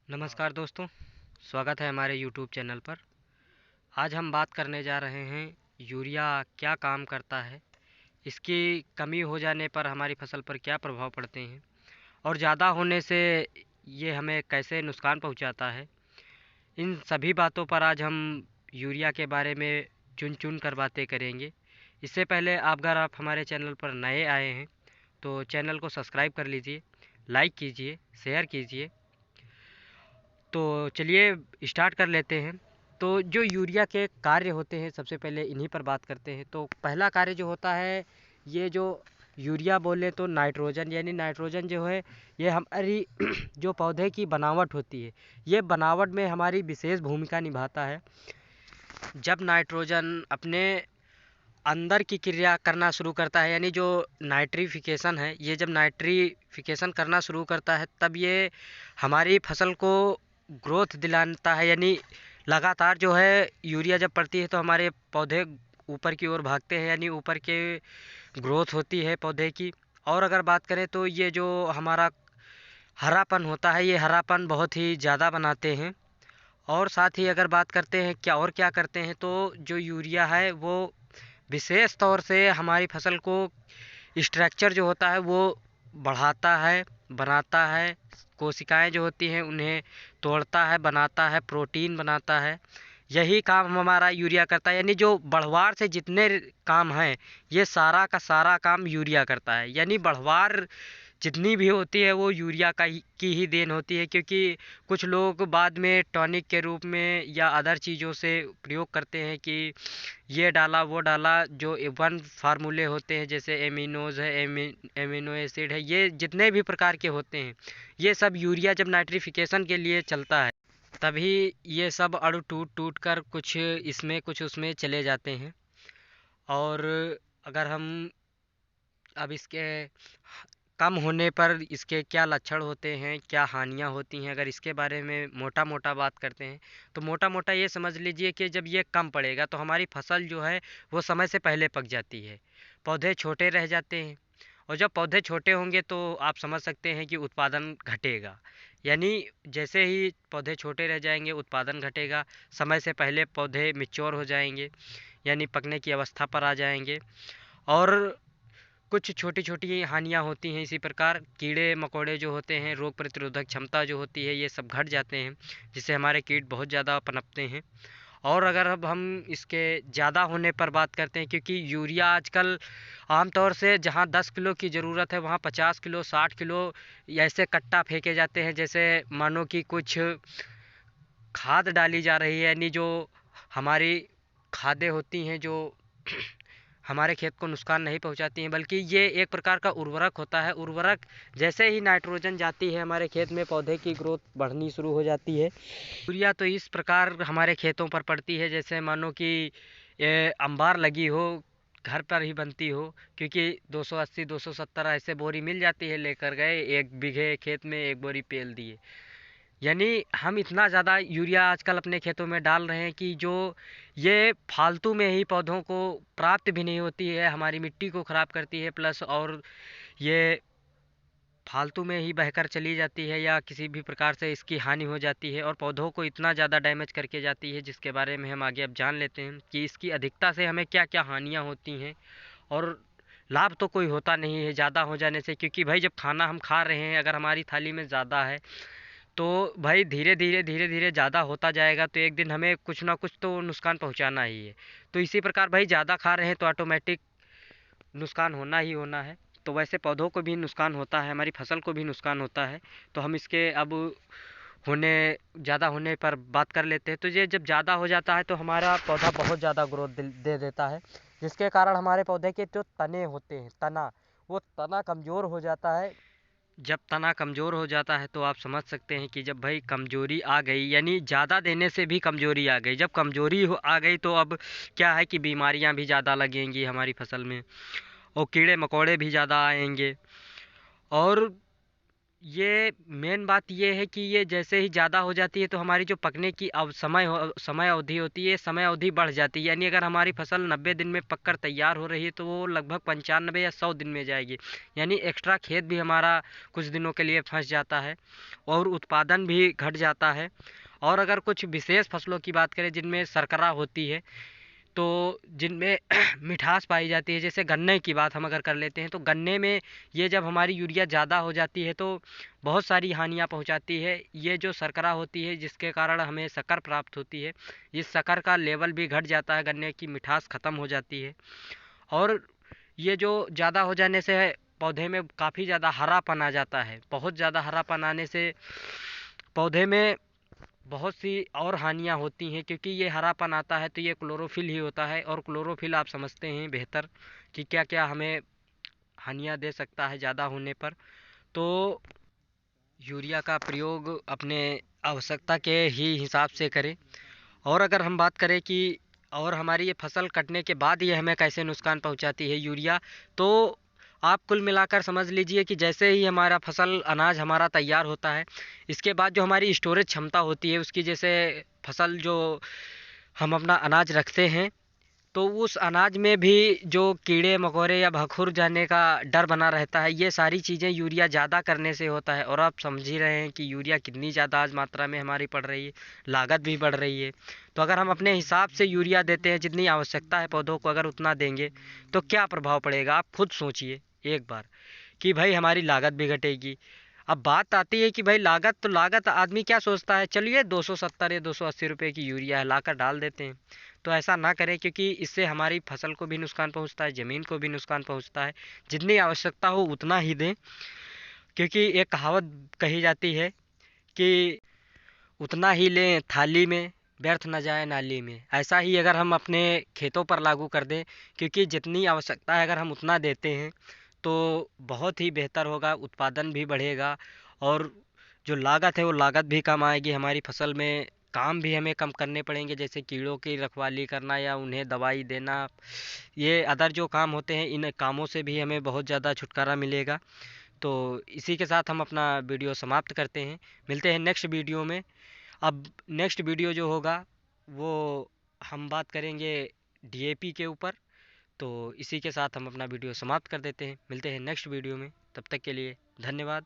नमस्कार दोस्तों, स्वागत है हमारे YouTube चैनल पर। आज हम बात करने जा रहे हैं यूरिया क्या काम करता है, इसकी कमी हो जाने पर हमारी फसल पर क्या प्रभाव पड़ते हैं और ज़्यादा होने से ये हमें कैसे नुकसान पहुंचाता है। इन सभी बातों पर आज हम यूरिया के बारे में चुन चुन कर बातें करेंगे। इससे पहले अगर आप हमारे चैनल पर नए आए हैं तो चैनल को सब्सक्राइब कर लीजिए, लाइक कीजिए, शेयर कीजिए। तो चलिए स्टार्ट कर लेते हैं। तो जो यूरिया के कार्य होते हैं, सबसे पहले इन्हीं पर बात करते हैं। तो पहला कार्य जो होता है, ये जो यूरिया बोले तो नाइट्रोजन, यानी नाइट्रोजन जो है ये हमारी जो पौधे की बनावट होती है, ये बनावट में हमारी विशेष भूमिका निभाता है। जब नाइट्रोजन अपने अंदर की क्रिया करना शुरू करता है, यानी जो नाइट्रिफिकेशन है, ये जब नाइट्रिफिकेशन करना शुरू करता है तब ये हमारी फसल को ग्रोथ दिलाता है। यानी लगातार जो है यूरिया जब पड़ती है तो हमारे पौधे ऊपर की ओर भागते हैं, यानी ऊपर के ग्रोथ होती है पौधे की। और अगर बात करें तो ये जो हमारा हरापन होता है, ये हरापन बहुत ही ज़्यादा बनाते हैं। और साथ ही अगर बात करते हैं क्या करते हैं, तो जो यूरिया है वो विशेष तौर से हमारी फसल को स्ट्रक्चर जो होता है वो बढ़ाता है, बनाता है। कोशिकाएं जो होती हैं उन्हें तोड़ता है, बनाता है, प्रोटीन बनाता है। यही काम हमारा यूरिया करता है। यानी जो बढ़वार से जितने काम हैं, ये सारा का सारा काम यूरिया करता है। यानी बढ़वार जितनी भी होती है वो यूरिया की ही देन होती है, क्योंकि कुछ लोग बाद में टॉनिक के रूप में या अदर चीज़ों से प्रयोग करते हैं कि ये डाला वो डाला। जो वन फार्मूले होते हैं जैसे एमिनोज है, एमिनो एसिड है, ये जितने भी प्रकार के होते हैं, ये सब यूरिया जब नाइट्रिफिकेशन के लिए चलता है तभी ये सब अणु टूट टूट कर कुछ इसमें कुछ उसमें चले जाते हैं। और अगर हम अब इसके कम होने पर इसके क्या लक्षण होते हैं, क्या हानियाँ होती हैं, अगर इसके बारे में मोटा मोटा बात करते हैं तो मोटा मोटा ये समझ लीजिए कि जब ये कम पड़ेगा तो हमारी फसल जो है वो समय से पहले पक जाती है, पौधे छोटे रह जाते हैं। और जब पौधे छोटे होंगे तो आप समझ सकते हैं कि उत्पादन घटेगा। यानी जैसे ही पौधे छोटे रह जाएंगे उत्पादन घटेगा, समय से पहले पौधे मैच्योर हो जाएंगे, यानी पकने की अवस्था पर आ जाएंगे। और कुछ छोटी छोटी हानियाँ होती हैं इसी प्रकार। कीड़े मकोड़े जो होते हैं, रोग प्रतिरोधक क्षमता जो होती है, ये सब घट जाते हैं, जिससे हमारे कीट बहुत ज़्यादा पनपते हैं। और अगर अब हम इसके ज़्यादा होने पर बात करते हैं, क्योंकि यूरिया आजकल आमतौर से जहाँ 10 किलो की ज़रूरत है वहाँ 50 किलो 60 किलो ऐसे कट्टा फेंके जाते हैं, जैसे मानो कि कुछ खाद डाली जा रही है। यानी जो हमारी खादें होती हैं जो हमारे खेत को नुकसान नहीं पहुंचाती हैं, बल्कि ये एक प्रकार का उर्वरक होता है। उर्वरक जैसे ही नाइट्रोजन जाती है हमारे खेत में, पौधे की ग्रोथ बढ़नी शुरू हो जाती है। यूरिया तो इस प्रकार हमारे खेतों पर पड़ती है जैसे मानो कि ये अंबार लगी हो, घर पर ही बनती हो। क्योंकि 280 270 ऐसे बोरी मिल जाती है, लेकर गए 1 बीघे खेत में 1 बोरी पेल दिए। यानी हम इतना ज़्यादा यूरिया आजकल अपने खेतों में डाल रहे हैं कि जो ये फालतू में ही पौधों को प्राप्त भी नहीं होती है, हमारी मिट्टी को ख़राब करती है, प्लस और ये फालतू में ही बहकर चली जाती है या किसी भी प्रकार से इसकी हानि हो जाती है और पौधों को इतना ज़्यादा डैमेज करके जाती है, जिसके बारे में हम आगे अब जान लेते हैं कि इसकी अधिकता से हमें क्या क्या हानियाँ होती हैं। और लाभ तो कोई होता नहीं है ज़्यादा हो जाने से, क्योंकि भाई जब खाना हम खा रहे हैं अगर हमारी थाली में ज़्यादा है तो भाई धीरे धीरे ज़्यादा होता जाएगा, तो एक दिन हमें कुछ ना कुछ तो नुकसान पहुंचाना ही है। तो इसी प्रकार भाई ज़्यादा खा रहे हैं तो ऑटोमेटिक नुकसान होना ही होना है। तो वैसे पौधों को भी नुकसान होता है, हमारी फसल को भी नुकसान होता है। तो हम इसके अब होने ज़्यादा होने पर बात कर लेते हैं। तो ये जब ज़्यादा हो जाता है तो हमारा पौधा बहुत ज़्यादा ग्रोथ दे देता है, जिसके कारण हमारे पौधे के जो तने होते हैं, वो तना कमज़ोर हो जाता है। जब तना कमज़ोर हो जाता है तो आप समझ सकते हैं कि जब भाई कमज़ोरी आ गई, यानी ज़्यादा देने से भी कमज़ोरी आ गई। जब कमज़ोरी आ गई तो अब क्या है कि बीमारियां भी ज़्यादा लगेंगी हमारी फसल में और कीड़े मकोड़े भी ज़्यादा आएंगे। और ये मेन बात ये है कि ये जैसे ही ज़्यादा हो जाती है तो हमारी जो पकने की समय अवधि होती है, समय अवधि बढ़ जाती है। यानी अगर हमारी फसल 90 दिन में पककर तैयार हो रही है तो वो लगभग 95 या 100 दिन में जाएगी। यानी एक्स्ट्रा खेत भी हमारा कुछ दिनों के लिए फंस जाता है और उत्पादन भी घट जाता है। और अगर कुछ विशेष फसलों की बात करें जिनमें शर्करा होती है, तो जिनमें मिठास पाई जाती है, जैसे गन्ने की बात हम अगर कर लेते हैं तो गन्ने में ये जब हमारी यूरिया ज़्यादा हो जाती है तो बहुत सारी हानियाँ पहुंचाती है। ये जो शर्करा होती है जिसके कारण हमें शक्कर प्राप्त होती है, इस शक्कर का लेवल भी घट जाता है, गन्ने की मिठास ख़त्म हो जाती है। और ये जो ज़्यादा हो जाने से पौधे में काफ़ी ज़्यादा हरापन आ जाता है। बहुत ज़्यादा हरापन आने से पौधे में बहुत सी और हानियाँ होती हैं, क्योंकि ये हरापन आता है तो ये क्लोरोफिल ही होता है, और क्लोरोफिल आप समझते हैं बेहतर कि क्या क्या हमें हानियाँ दे सकता है ज़्यादा होने पर। तो यूरिया का प्रयोग अपने आवश्यकता के ही हिसाब से करें। और अगर हम बात करें कि और हमारी ये फसल कटने के बाद ये हमें कैसे नुकसान पहुंचाती है यूरिया, तो आप कुल मिलाकर समझ लीजिए कि जैसे ही हमारा फसल अनाज हमारा तैयार होता है, इसके बाद जो हमारी स्टोरेज क्षमता होती है उसकी, जैसे फसल जो हम अपना अनाज रखते हैं तो उस अनाज में भी जो कीड़े मकोड़े या भखुर जाने का डर बना रहता है, ये सारी चीज़ें यूरिया ज़्यादा करने से होता है। और आप समझ ही रहे हैं कि यूरिया कितनी ज़्यादा आज मात्रा में हमारी पड़ रही है, लागत भी बढ़ रही है। तो अगर हम अपने हिसाब से यूरिया देते हैं, जितनी आवश्यकता है पौधों को अगर उतना देंगे तो क्या प्रभाव पड़ेगा, आप खुद सोचिए एक बार कि भाई हमारी लागत भी घटेगी। अब बात आती है कि भाई लागत, तो लागत आदमी क्या सोचता है, चलिए 270 या 280 रुपये की यूरिया है, लाकर डाल देते हैं। तो ऐसा ना करें, क्योंकि इससे हमारी फसल को भी नुकसान पहुंचता है, ज़मीन को भी नुकसान पहुंचता है। जितनी आवश्यकता हो उतना ही दें, क्योंकि एक कहावत कही जाती है कि उतना ही लें थाली में, व्यर्थ न जाए नाली में। ऐसा ही अगर हम अपने खेतों पर लागू कर दें, क्योंकि जितनी आवश्यकता है अगर हम उतना देते हैं तो बहुत ही बेहतर होगा, उत्पादन भी बढ़ेगा और जो लागत है वो लागत भी कम आएगी। हमारी फसल में काम भी हमें कम करने पड़ेंगे, जैसे कीड़ों की रखवाली करना या उन्हें दवाई देना, ये अदर जो काम होते हैं, इन कामों से भी हमें बहुत ज़्यादा छुटकारा मिलेगा। तो इसी के साथ हम अपना वीडियो समाप्त करते हैं, मिलते हैं नेक्स्ट वीडियो में। अब नेक्स्ट वीडियो जो होगा वो हम बात करेंगे डीएपी के ऊपर। तो इसी के साथ हम अपना वीडियो समाप्त कर देते हैं, मिलते हैं नेक्स्ट वीडियो में, तब तक के लिए धन्यवाद।